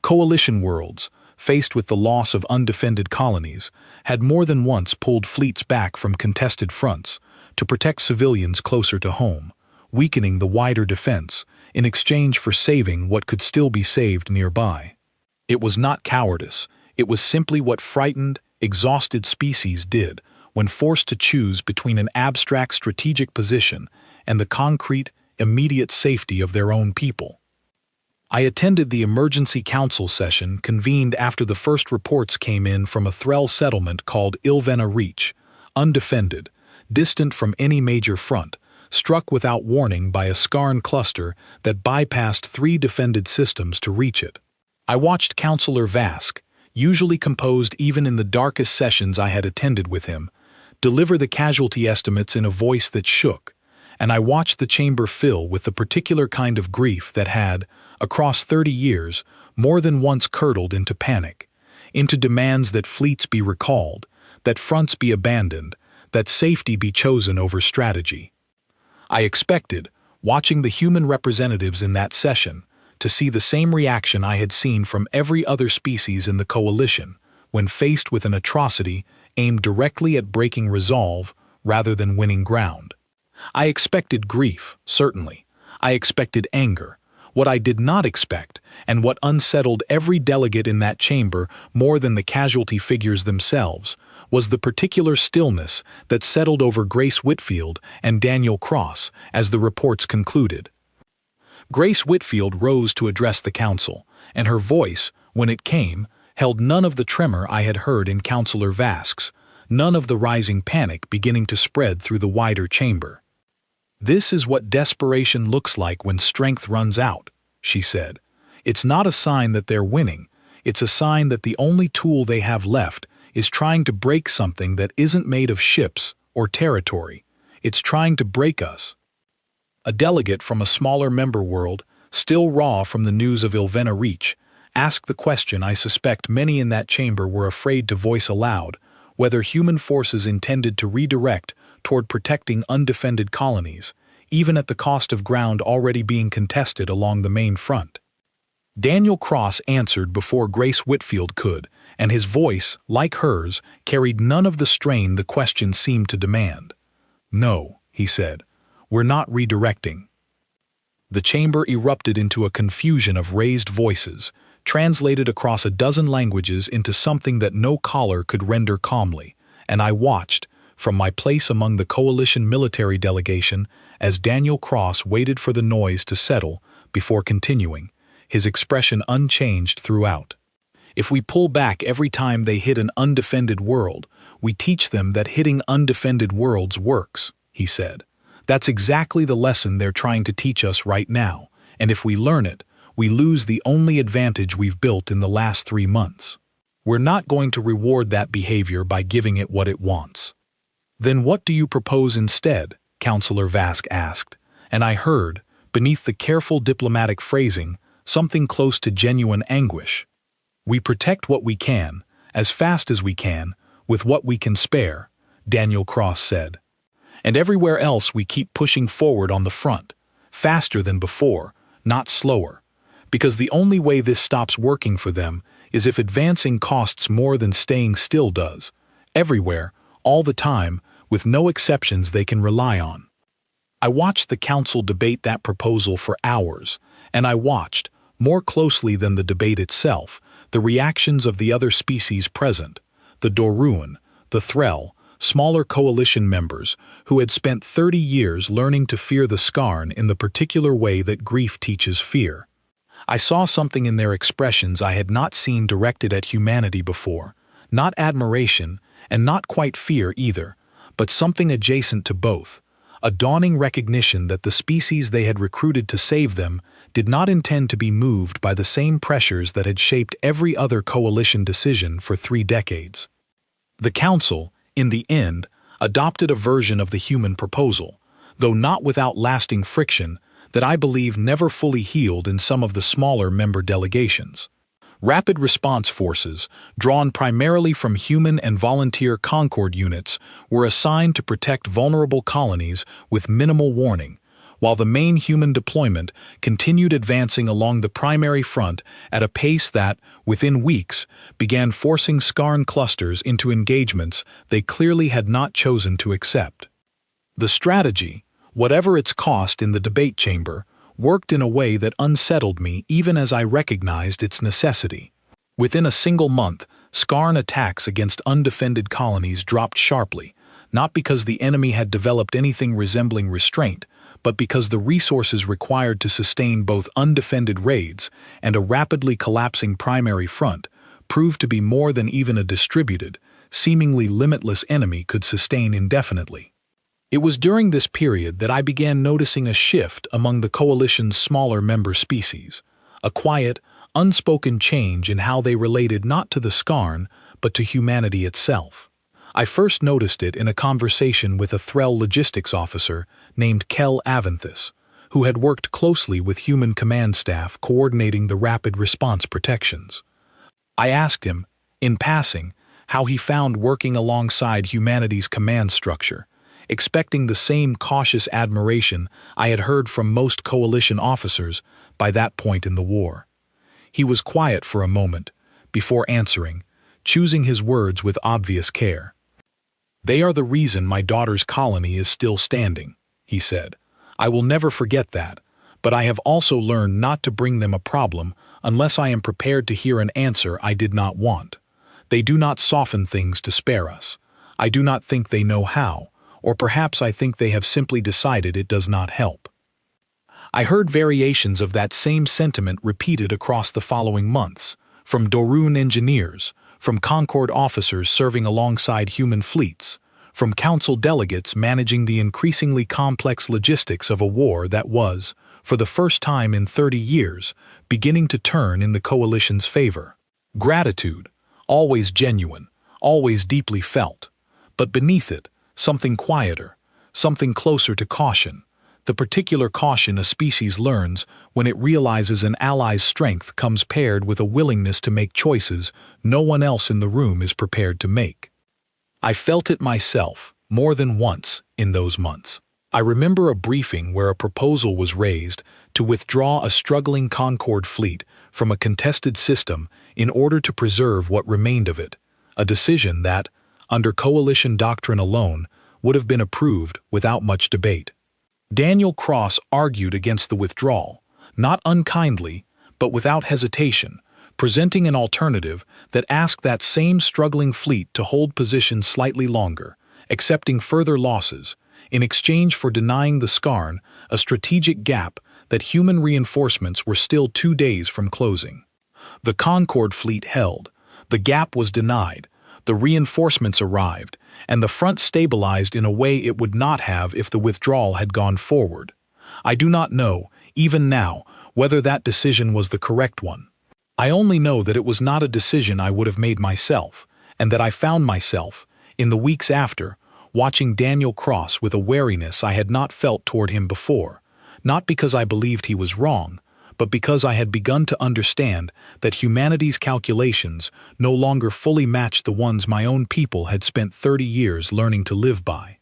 Coalition worlds, faced with the loss of undefended colonies, had more than once pulled fleets back from contested fronts to protect civilians closer to home, weakening the wider defense in exchange for saving what could still be saved nearby. It was not cowardice, it was simply what frightened, exhausted species did when forced to choose between an abstract strategic position and the concrete, immediate safety of their own people. I attended the emergency council session convened after the first reports came in from a Threll settlement called Ilvena Reach, undefended, distant from any major front, struck without warning by a Skarn cluster that bypassed 3 defended systems to reach it. I watched Councillor Vask, usually composed even in the darkest sessions I had attended with him, deliver the casualty estimates in a voice that shook, and I watched the chamber fill with the particular kind of grief that had, across 30 years, more than once curdled into panic, into demands that fleets be recalled, that fronts be abandoned, that safety be chosen over strategy. I expected, watching the human representatives in that session, to see the same reaction I had seen from every other species in the coalition when faced with an atrocity aimed directly at breaking resolve rather than winning ground. I expected grief, certainly. I expected anger. What I did not expect, and what unsettled every delegate in that chamber more than the casualty figures themselves, was the particular stillness that settled over Grace Whitfield and Daniel Cross as the reports concluded. Grace Whitfield rose to address the council, and her voice, when it came, held none of the tremor I had heard in Councillor Vask's, none of the rising panic beginning to spread through the wider chamber. "This is what desperation looks like when strength runs out," she said. "It's not a sign that they're winning. It's a sign that the only tool they have left is trying to break something that isn't made of ships or territory. It's trying to break us." A delegate from a smaller member world, still raw from the news of Ilvena Reach, asked the question I suspect many in that chamber were afraid to voice aloud, whether human forces intended to redirect toward protecting undefended colonies, even at the cost of ground already being contested along the main front. Daniel Cross answered before Grace Whitfield could, and his voice, like hers, carried none of the strain the question seemed to demand. "No," he said, "we're not redirecting." The chamber erupted into a confusion of raised voices, translated across a dozen languages into something that no caller could render calmly, and I watched, from my place among the coalition military delegation, as Daniel Cross waited for the noise to settle before continuing, his expression unchanged throughout. "If we pull back every time they hit an undefended world, we teach them that hitting undefended worlds works," he said. "That's exactly the lesson they're trying to teach us right now, and if we learn it, we lose the only advantage we've built in the last 3 months. We're not going to reward that behavior by giving it what it wants." "Then what do you propose instead?" Councillor Vask asked, and I heard, beneath the careful diplomatic phrasing, something close to genuine anguish. "We protect what we can, as fast as we can, with what we can spare," Daniel Cross said. "And everywhere else we keep pushing forward on the front, faster than before, not slower. Because the only way this stops working for them is if advancing costs more than staying still does, everywhere, all the time, with no exceptions they can rely on." I watched the council debate that proposal for hours, and I watched, more closely than the debate itself, the reactions of the other species present, the Doruan, the Threll, smaller coalition members who had spent 30 years learning to fear the Skarn in the particular way that grief teaches fear. I saw something in their expressions I had not seen directed at humanity before, not admiration, and not quite fear either, but something adjacent to both, a dawning recognition that the species they had recruited to save them did not intend to be moved by the same pressures that had shaped every other coalition decision for 3 decades. The Council, in the end, adopted a version of the human proposal, though not without lasting friction that I believe never fully healed in some of the smaller member delegations. Rapid response forces, drawn primarily from human and volunteer Concord units, were assigned to protect vulnerable colonies with minimal warning, while the main human deployment continued advancing along the primary front at a pace that, within weeks, began forcing Skarn clusters into engagements they clearly had not chosen to accept. The strategy, whatever its cost in the debate chamber, worked in a way that unsettled me even as I recognized its necessity. Within a single month, Skarn attacks against undefended colonies dropped sharply, not because the enemy had developed anything resembling restraint, but because the resources required to sustain both undefended raids and a rapidly collapsing primary front proved to be more than even a distributed, seemingly limitless enemy could sustain indefinitely. It was during this period that I began noticing a shift among the Coalition's smaller member species, a quiet, unspoken change in how they related not to the Skarn, but to humanity itself. I first noticed it in a conversation with a Threll logistics officer named Kel Avanthus, who had worked closely with human command staff coordinating the rapid response protections. I asked him, in passing, how he found working alongside humanity's command structure, expecting the same cautious admiration I had heard from most Coalition officers by that point in the war. He was quiet for a moment, before answering, choosing his words with obvious care. "They are the reason my daughter's colony is still standing," he said. "I will never forget that, but I have also learned not to bring them a problem unless I am prepared to hear an answer I did not want. They do not soften things to spare us. I do not think they know how, or perhaps I think they have simply decided it does not help." I heard variations of that same sentiment repeated across the following months, from Dorun engineers, from Concord officers serving alongside human fleets, from council delegates managing the increasingly complex logistics of a war that was, for the first time in 30 years, beginning to turn in the Coalition's favor. Gratitude, always genuine, always deeply felt, but beneath it, something quieter, something closer to caution, the particular caution a species learns when it realizes an ally's strength comes paired with a willingness to make choices no one else in the room is prepared to make. I felt it myself, more than once, in those months. I remember a briefing where a proposal was raised to withdraw a struggling Concord fleet from a contested system in order to preserve what remained of it, a decision that, under Coalition doctrine alone, would have been approved without much debate. Daniel Cross argued against the withdrawal, not unkindly, but without hesitation, presenting an alternative that asked that same struggling fleet to hold position slightly longer, accepting further losses, in exchange for denying the Skarn a strategic gap that human reinforcements were still 2 days from closing. The Concord fleet held, the gap was denied, the reinforcements arrived, and the front stabilized in a way it would not have if the withdrawal had gone forward. I do not know, even now, whether that decision was the correct one. I only know that it was not a decision I would have made myself, and that I found myself, in the weeks after, watching Daniel Cross with a wariness I had not felt toward him before, not because I believed he was wrong, but because I had begun to understand that humanity's calculations no longer fully matched the ones my own people had spent 30 years learning to live by.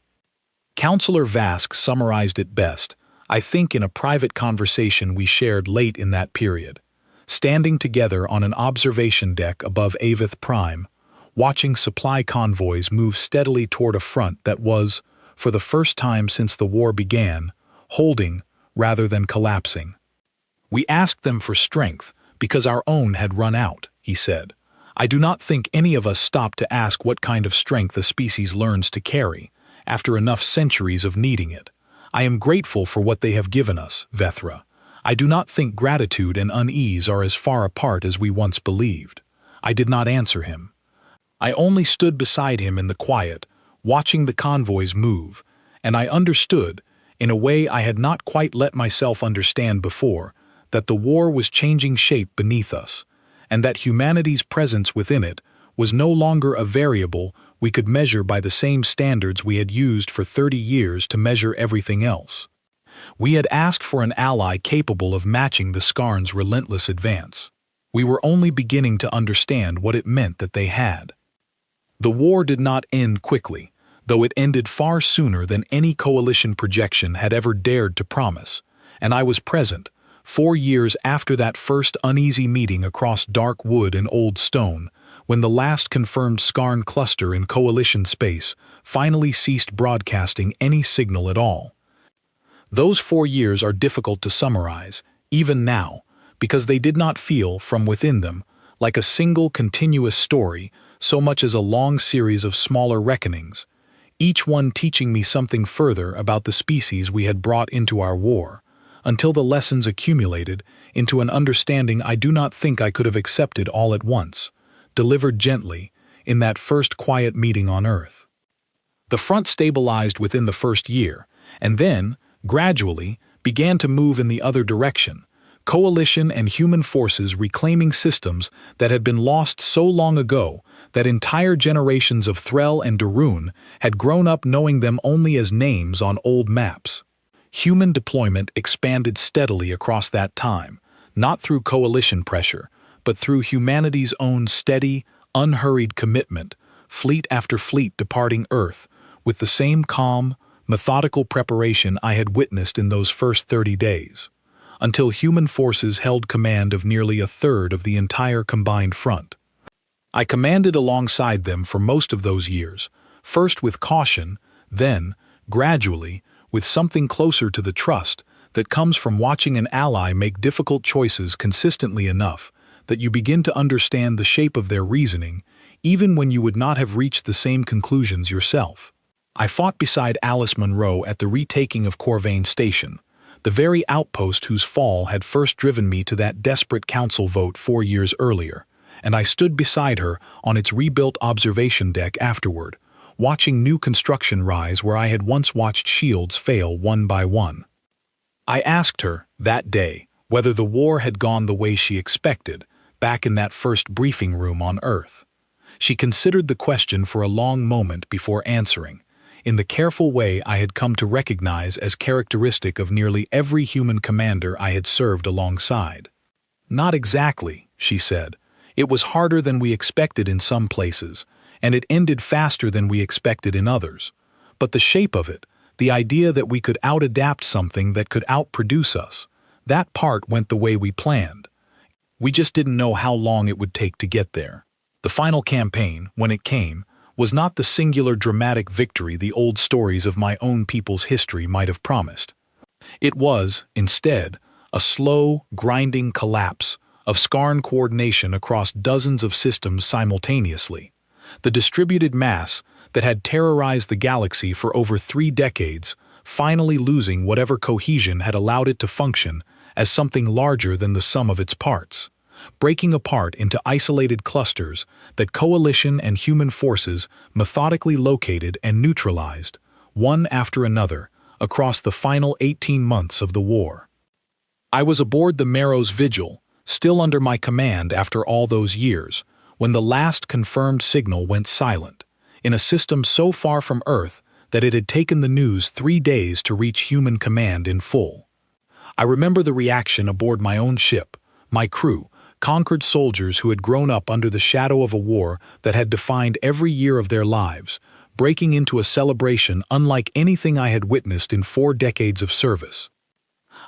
Counselor Vask summarized it best, I think, in a private conversation we shared late in that period. Standing together on an observation deck above Avith Prime, watching supply convoys move steadily toward a front that was, for the first time since the war began, holding rather than collapsing. "We asked them for strength because our own had run out," he said. "I do not think any of us stopped to ask what kind of strength a species learns to carry, after enough centuries of needing it. I am grateful for what they have given us, Vethra. I do not think gratitude and unease are as far apart as we once believed." I did not answer him. I only stood beside him in the quiet, watching the convoys move, and I understood, in a way I had not quite let myself understand before, that the war was changing shape beneath us, and that humanity's presence within it was no longer a variable we could measure by the same standards we had used for 30 years to measure everything else. We had asked for an ally capable of matching the Skarn's relentless advance. We were only beginning to understand what it meant that they had. The war did not end quickly, though it ended far sooner than any coalition projection had ever dared to promise, and I was present, 4 years after that first uneasy meeting across dark wood and old stone, when the last confirmed Skarn cluster in coalition space finally ceased broadcasting any signal at all. Those 4 years are difficult to summarize, even now, because they did not feel, from within them, like a single continuous story so much as a long series of smaller reckonings, each one teaching me something further about the species we had brought into our war, until the lessons accumulated into an understanding I do not think I could have accepted all at once, delivered gently, in that first quiet meeting on Earth. The front stabilized within the first year, and then, gradually, began to move in the other direction, coalition and human forces reclaiming systems that had been lost so long ago that entire generations of Threll and Darun had grown up knowing them only as names on old maps. Human deployment expanded steadily across that time, not through coalition pressure, but through humanity's own steady, unhurried commitment, fleet after fleet departing Earth, with the same calm, methodical preparation I had witnessed in those first 30 days, until human forces held command of nearly a third of the entire combined front. I commanded alongside them for most of those years, first with caution, then, gradually, with something closer to the trust that comes from watching an ally make difficult choices consistently enough that you begin to understand the shape of their reasoning, even when you would not have reached the same conclusions yourself. I fought beside Alice Munro at the retaking of Corvain Station, the very outpost whose fall had first driven me to that desperate council vote 4 years earlier, and I stood beside her on its rebuilt observation deck afterward, watching new construction rise where I had once watched shields fail one by one. I asked her, that day, whether the war had gone the way she expected, back in that first briefing room on Earth. She considered the question for a long moment before answering, in the careful way I had come to recognize as characteristic of nearly every human commander I had served alongside. "Not exactly," she said. "It was harder than we expected in some places, and it ended faster than we expected in others. But the shape of it, the idea that we could out-adapt something that could outproduce us, that part went the way we planned. We just didn't know how long it would take to get there." The final campaign, when it came, was not the singular dramatic victory the old stories of my own people's history might have promised. It was, instead, a slow, grinding collapse of Skarn coordination across dozens of systems simultaneously. The distributed mass that had terrorized the galaxy for over 3 decades, finally losing whatever cohesion had allowed it to function as something larger than the sum of its parts, breaking apart into isolated clusters that coalition and human forces methodically located and neutralized, one after another, across the final 18 months of the war. I was aboard the Marrow's Vigil, still under my command after all those years, when the last confirmed signal went silent, in a system so far from Earth that it had taken the news 3 days to reach human command in full. I remember the reaction aboard my own ship, my crew, conquered soldiers who had grown up under the shadow of a war that had defined every year of their lives, breaking into a celebration unlike anything I had witnessed in 4 decades of service.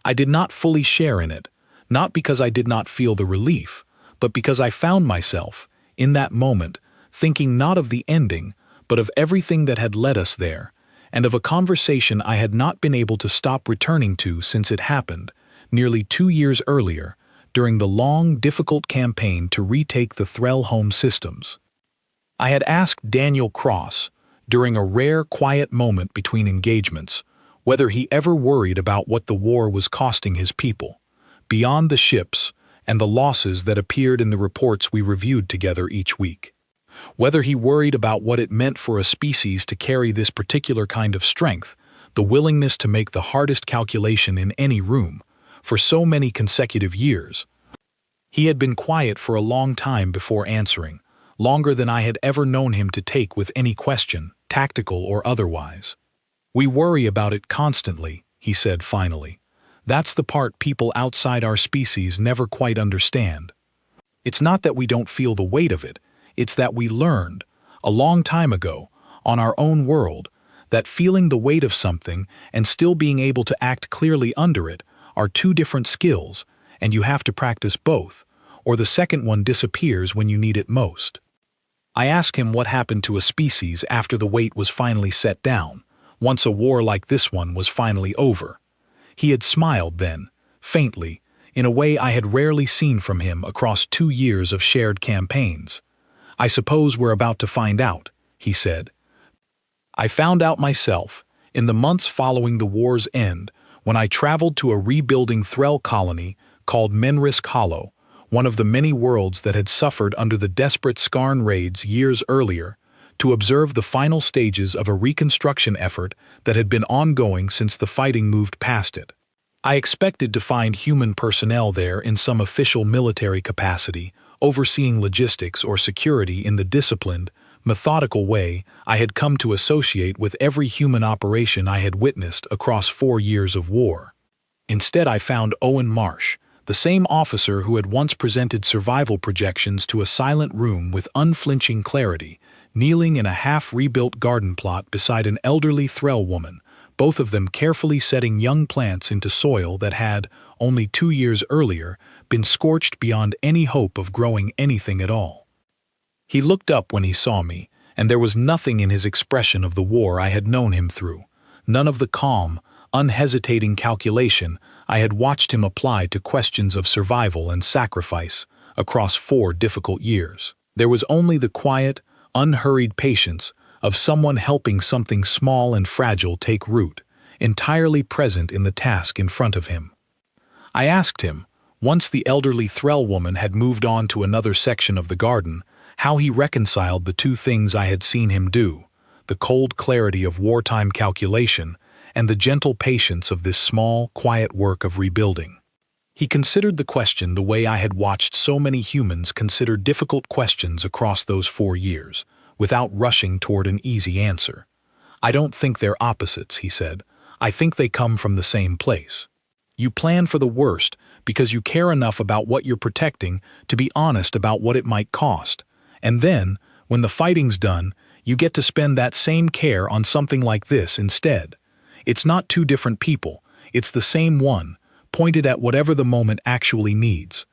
I did not fully share in it, not because I did not feel the relief, but because I found myself, in that moment, thinking not of the ending, but of everything that had led us there, and of a conversation I had not been able to stop returning to since it happened, nearly 2 years earlier, during the long, difficult campaign to retake the Threll home systems. I had asked Daniel Cross, during a rare, quiet moment between engagements, whether he ever worried about what the war was costing his people, beyond the ships and the losses that appeared in the reports we reviewed together each week. Whether he worried about what it meant for a species to carry this particular kind of strength, the willingness to make the hardest calculation in any room, for so many consecutive years. He had been quiet for a long time before answering, longer than I had ever known him to take with any question, tactical or otherwise. "We worry about it constantly," he said finally. "That's the part people outside our species never quite understand. It's not that we don't feel the weight of it, it's that we learned, a long time ago, on our own world, that feeling the weight of something and still being able to act clearly under it are two different skills, and you have to practice both, or the second one disappears when you need it most." I asked him what happened to a species after the weight was finally set down, once a war like this one was finally over. He had smiled then, faintly, in a way I had rarely seen from him across 2 years of shared campaigns. "I suppose we're about to find out," he said. I found out myself, in the months following the war's end, when I traveled to a rebuilding Threll colony called Menrisk Hollow, one of the many worlds that had suffered under the desperate Skarn raids years earlier, to observe the final stages of a reconstruction effort that had been ongoing since the fighting moved past it. I expected to find human personnel there in some official military capacity, overseeing logistics or security in the disciplined, methodical way I had come to associate with every human operation I had witnessed across 4 years of war. Instead, I found Owen Marsh, the same officer who had once presented survival projections to a silent room with unflinching clarity, kneeling in a half-rebuilt garden plot beside an elderly Threll woman, both of them carefully setting young plants into soil that had, only 2 years earlier, been scorched beyond any hope of growing anything at all. He looked up when he saw me, and there was nothing in his expression of the war I had known him through, none of the calm, unhesitating calculation I had watched him apply to questions of survival and sacrifice across 4 difficult years. There was only the quiet, unhurried patience of someone helping something small and fragile take root, entirely present in the task in front of him. I asked him, once the elderly Threll woman had moved on to another section of the garden, how he reconciled the two things I had seen him do, the cold clarity of wartime calculation and the gentle patience of this small, quiet work of rebuilding. He considered the question the way I had watched so many humans consider difficult questions across those 4 years, without rushing toward an easy answer. "I don't think they're opposites," he said. "I think they come from the same place. You plan for the worst because you care enough about what you're protecting to be honest about what it might cost. And then, when the fighting's done, you get to spend that same care on something like this instead. It's not two different people, it's the same one, pointed at whatever the moment actually needs."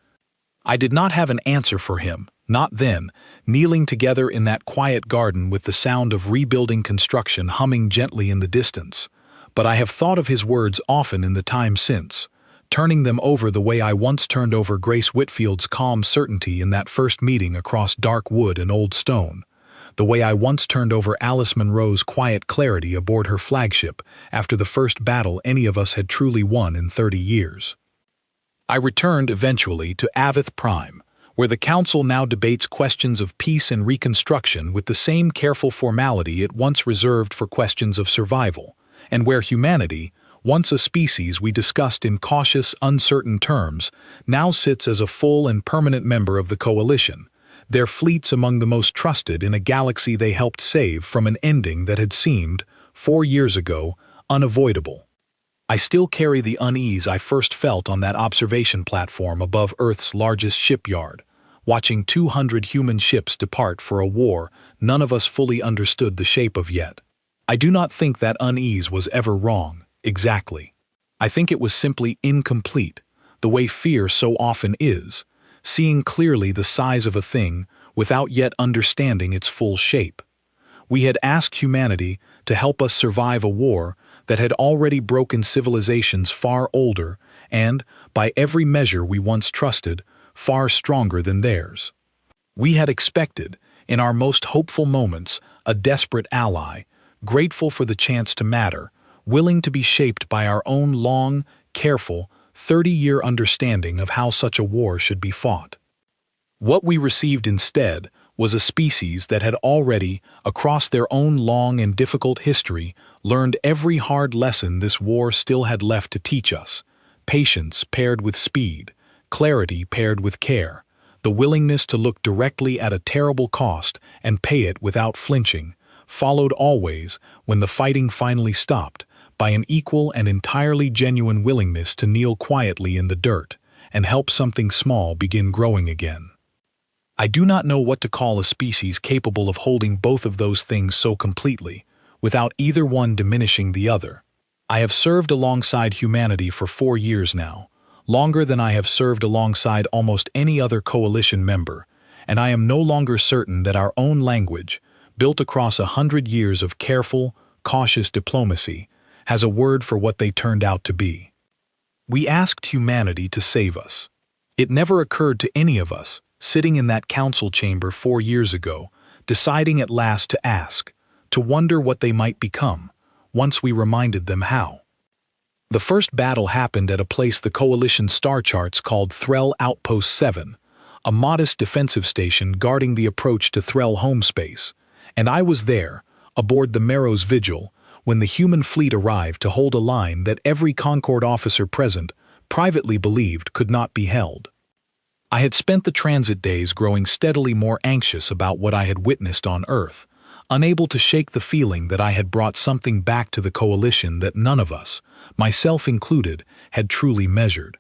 I did not have an answer for him, not then, kneeling together in that quiet garden with the sound of rebuilding construction humming gently in the distance. But I have thought of his words often in the time since, turning them over the way I once turned over Grace Whitfield's calm certainty in that first meeting across dark wood and old stone, the way I once turned over Alice Munro's quiet clarity aboard her flagship after the first battle any of us had truly won in 30 years. I returned eventually to Avith Prime, where the Council now debates questions of peace and reconstruction with the same careful formality it once reserved for questions of survival, and where humanity, once a species we discussed in cautious, uncertain terms, now sits as a full and permanent member of the coalition, their fleets among the most trusted in a galaxy they helped save from an ending that had seemed, 4 years ago, unavoidable. I still carry the unease I first felt on that observation platform above Earth's largest shipyard, watching 200 human ships depart for a war none of us fully understood the shape of yet. I do not think that unease was ever wrong, exactly. I think it was simply incomplete, the way fear so often is, seeing clearly the size of a thing without yet understanding its full shape. We had asked humanity to help us survive a war that had already broken civilizations far older and, by every measure we once trusted, far stronger than theirs. We had expected, in our most hopeful moments, a desperate ally, grateful for the chance to matter, willing to be shaped by our own long, careful, 30-year understanding of how such a war should be fought. What we received instead was a species that had already, across their own long and difficult history, learned every hard lesson this war still had left to teach us: patience paired with speed, clarity paired with care, The willingness to look directly at a terrible cost and pay it without flinching, followed always, when the fighting finally stopped, by an equal and entirely genuine willingness to kneel quietly in the dirt and help something small begin growing again. I do not know what to call a species capable of holding both of those things so completely, without either one diminishing the other. I have served alongside humanity for 4 years now, longer than I have served alongside almost any other coalition member, and I am no longer certain that our own language, built across 100 years of careful, cautious diplomacy, has a word for what they turned out to be. We asked humanity to save us. It never occurred to any of us, sitting in that council chamber 4 years ago, deciding at last to ask, to wonder what they might become, once we reminded them how. The first battle happened at a place the Coalition star charts called Threll Outpost 7, a modest defensive station guarding the approach to Threll home space, and I was there, aboard the Marrow's Vigil, when the human fleet arrived to hold a line that every Concord officer present privately believed could not be held. I had spent the transit days growing steadily more anxious about what I had witnessed on Earth, unable to shake the feeling that I had brought something back to the Coalition that none of us, myself included, had truly measured.